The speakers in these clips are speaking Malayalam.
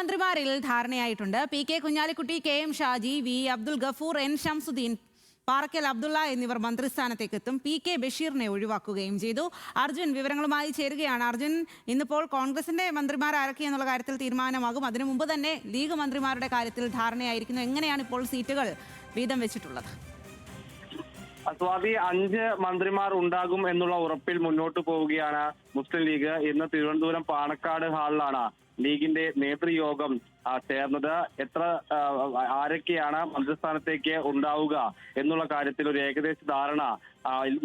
മന്ത്രിമാരിൽ ധാരണയായിട്ടുണ്ട്. P K Kunhalikutty, K M Shaji, V Abdul Gafoor, N Shamsuddeen, Parakkal Abdulla എന്നിവർ മന്ത്രിസ്ഥാനത്തേക്ക് എത്തും. പി കെ ബഷീറിനെ ഒഴിവാക്കുകയും ചെയ്തു. അർജുൻ വിവരങ്ങളുമായി ചേരുകയാണ്. അർജുൻ, ഇന്നിപ്പോൾ കോൺഗ്രസിന്റെ മന്ത്രിമാർ ആരൊക്കെയെന്നുള്ള കാര്യത്തിൽ തീരുമാനമാകും. അതിനു മുമ്പ് തന്നെ ലീഗ് മന്ത്രിമാരുടെ കാര്യത്തിൽ ധാരണയായിരിക്കുന്നു. എങ്ങനെയാണ് ഇപ്പോൾ സീറ്റുകൾ വീതം വെച്ചിട്ടുള്ളത്? സ്വാതി, 5 മന്ത്രിമാർ ഉണ്ടാകും എന്നുള്ള ഉറപ്പിൽ മുന്നോട്ട് പോവുകയാണ് മുസ്ലിം ലീഗ്. ഇന്ന് തിരുവനന്തപുരം പാണക്കാട് ഹാളിലാണ് ലീഗിന്റെ നേതൃയോഗം ചേർന്നത്. ആരൊക്കെയാണ് മന്ത്രിസ്ഥാനത്തേക്ക് ഉണ്ടാവുക എന്നുള്ള കാര്യത്തിൽ ഒരു ഏകദേശ ധാരണ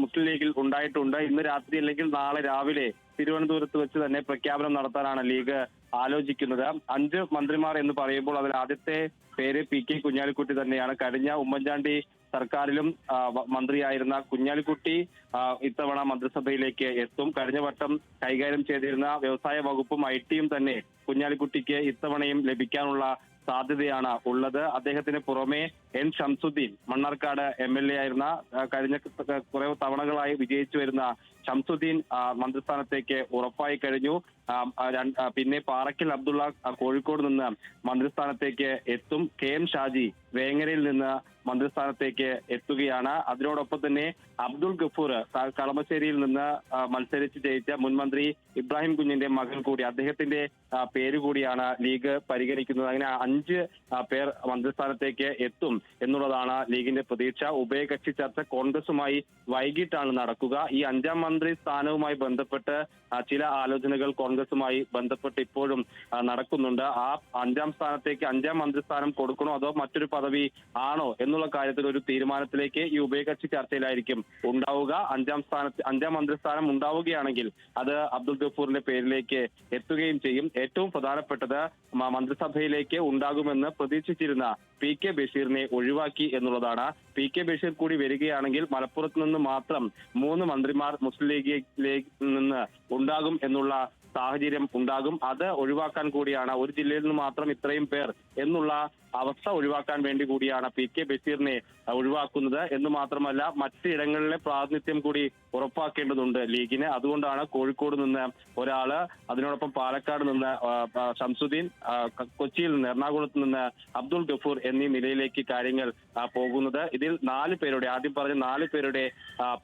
മുസ്ലിം ലീഗിൽ ഉണ്ടായിട്ടുണ്ട്. ഇന്ന് രാത്രി അല്ലെങ്കിൽ നാളെ രാവിലെ തിരുവനന്തപുരത്ത് വെച്ച് തന്നെ പ്രഖ്യാപനം നടത്താനാണ് ലീഗ് ആലോചിക്കുന്നത്. 5 മന്ത്രിമാർ എന്ന് പറയുമ്പോൾ അതിൽ ആദ്യത്തെ പേര് പി കെ കുഞ്ഞാലിക്കുട്ടി തന്നെയാണ്. കഴിഞ്ഞ ഉമ്മൻചാണ്ടി സർക്കാരിലും മന്ത്രിയായിരുന്ന കുഞ്ഞാലിക്കുട്ടി ഇത്തവണ മന്ത്രിസഭയിലേക്ക് എത്തും. കഴിഞ്ഞ വട്ടം കൈകാര്യം ചെയ്തിരുന്ന വ്യവസായ വകുപ്പും IT-യും തന്നെ കുഞ്ഞാലിക്കുട്ടിക്ക് ഇത്തവണയും ലഭിക്കാനുള്ള സാധ്യതയാണ് ഉള്ളത്. അദ്ദേഹത്തിന് പുറമെ എൻ ഷംസുദ്ദീൻ, മണ്ണാർക്കാട് MLA ആയിരുന്ന, കഴിഞ്ഞ കുറെ തവണകളായി വിജയിച്ചു വരുന്ന ഷംസുദ്ദീൻ മന്ത്രിസ്ഥാനത്തേക്ക് ഉറപ്പായി കഴിഞ്ഞു. പിന്നെ പാറക്കൽ അബ്ദുള്ള കോഴിക്കോട് നിന്ന് മന്ത്രിസ്ഥാനത്തേക്ക് എത്തും. കെ എം ഷാജി വേങ്ങരയിൽ നിന്ന് മന്ത്രിസ്ഥാനത്തേക്ക് എത്തുകയാണ്. അതിനോടൊപ്പം തന്നെ അബ്ദുൾ ഗഫൂർ കളമശ്ശേരിയിൽ നിന്ന് മത്സരിച്ച് ജയിച്ച മുൻമന്ത്രി ഇബ്രാഹിം കുഞ്ഞിന്റെ മകൻ കൂടി, അദ്ദേഹത്തിന്റെ പേര് കൂടിയാണ് ലീഗ് പരിഗണിക്കുന്നത്. അങ്ങനെ 5 പേർ മന്ത്രിസ്ഥാനത്തേക്ക് എത്തും എന്നുള്ളതാണ് ലീഗിന്റെ പ്രതീക്ഷ. ഉഭയകക്ഷി ചർച്ച കോൺഗ്രസുമായി വൈകിട്ടാണ് നടക്കുക. ഈ 5ാം മന്ത്രി സ്ഥാനവുമായി ബന്ധപ്പെട്ട് ചില ആലോചനകൾ കോൺഗ്രസുമായി ബന്ധപ്പെട്ട് ഇപ്പോഴും നടക്കുന്നുണ്ട്. ആ 5ാം സ്ഥാനത്തേക്ക് 5ാം മന്ത്രിസ്ഥാനം കൊടുക്കണോ അതോ മറ്റൊരു പദവി ആണോ എന്നുള്ള കാര്യത്തിൽ ഒരു തീരുമാനത്തിലേക്ക് ഈ ഉഭയകക്ഷി ചർച്ചയിലായിരിക്കും ഉണ്ടാവുക. 5ാം മന്ത്രിസ്ഥാനം ഉണ്ടാവുകയാണെങ്കിൽ അത് അബ്ദുൾ ഗഫൂറിന്റെ പേരിലേക്ക് എത്തുകയും ചെയ്യും. ഏറ്റവും പ്രധാനപ്പെട്ടത് മന്ത്രിസഭയിലേക്ക് ഉണ്ടാകുമെന്ന് പ്രതീക്ഷിച്ചിരുന്ന പി കെ ബഷീറിനെ ഒഴിവാക്കി എന്നുള്ളതാണ്. പി കെ ബഷീർ കൂടി വരികയാണെങ്കിൽ മലപ്പുറത്ത് നിന്ന് മാത്രം 3 മന്ത്രിമാർ മുസ്ലിം ലീഗിലേക്ക് നിന്ന് ഉണ്ടാകും എന്നുള്ള സാഹചര്യം ഉണ്ടാകും. അത് ഒഴിവാക്കാൻ കൂടിയാണ്, ഒരു ജില്ലയിൽ നിന്ന് മാത്രം ഇത്രയും പേർ എന്നുള്ള അവസ്ഥ ഒഴിവാക്കാൻ വേണ്ടി കൂടിയാണ് പി കെ ബഷീറിനെ ഒഴിവാക്കുന്നത്. എന്ന് മാത്രമല്ല, മറ്റിടങ്ങളിലെ പ്രാതിനിധ്യം കൂടി ഉറപ്പാക്കേണ്ടതുണ്ട് ലീഗിന്. അതുകൊണ്ടാണ് കോഴിക്കോട് നിന്ന് ഒരാള്, അതിനോടൊപ്പം പാലക്കാട് നിന്ന് ഷംസുദ്ദീൻ, കൊച്ചിയിൽ നിന്ന്, എറണാകുളത്ത് നിന്ന് അബ്ദുൾ ഗഫൂർ എന്നീ നിലയിലേക്ക് കാര്യങ്ങൾ പോകുന്നത്. ഇതിൽ 4 പേരുടെ, ആദ്യം പറഞ്ഞ 4 പേരുടെ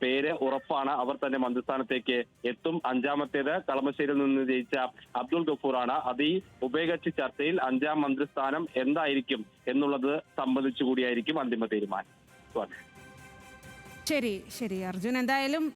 പേര് ഉറപ്പാണ്. അവർ തന്നെ മന്ത്രിസ്ഥാനത്തേക്ക് എത്തും. 5ാമത്തേത് കളമശ്ശേരിയിൽ നിന്ന് ജയിച്ച അബ്ദുൾ ഗഫൂറാണ്. അത് ഈ ഉഭയകക്ഷി ചർച്ചയിൽ 5ാം മന്ത്രിസ്ഥാനം എന്തായിരിക്കും എന്നുള്ളത് സംബന്ധിച്ചു കൂടിയായിരിക്കും അന്തിമ തീരുമാനം. ശരി അർജുൻ, എന്തായാലും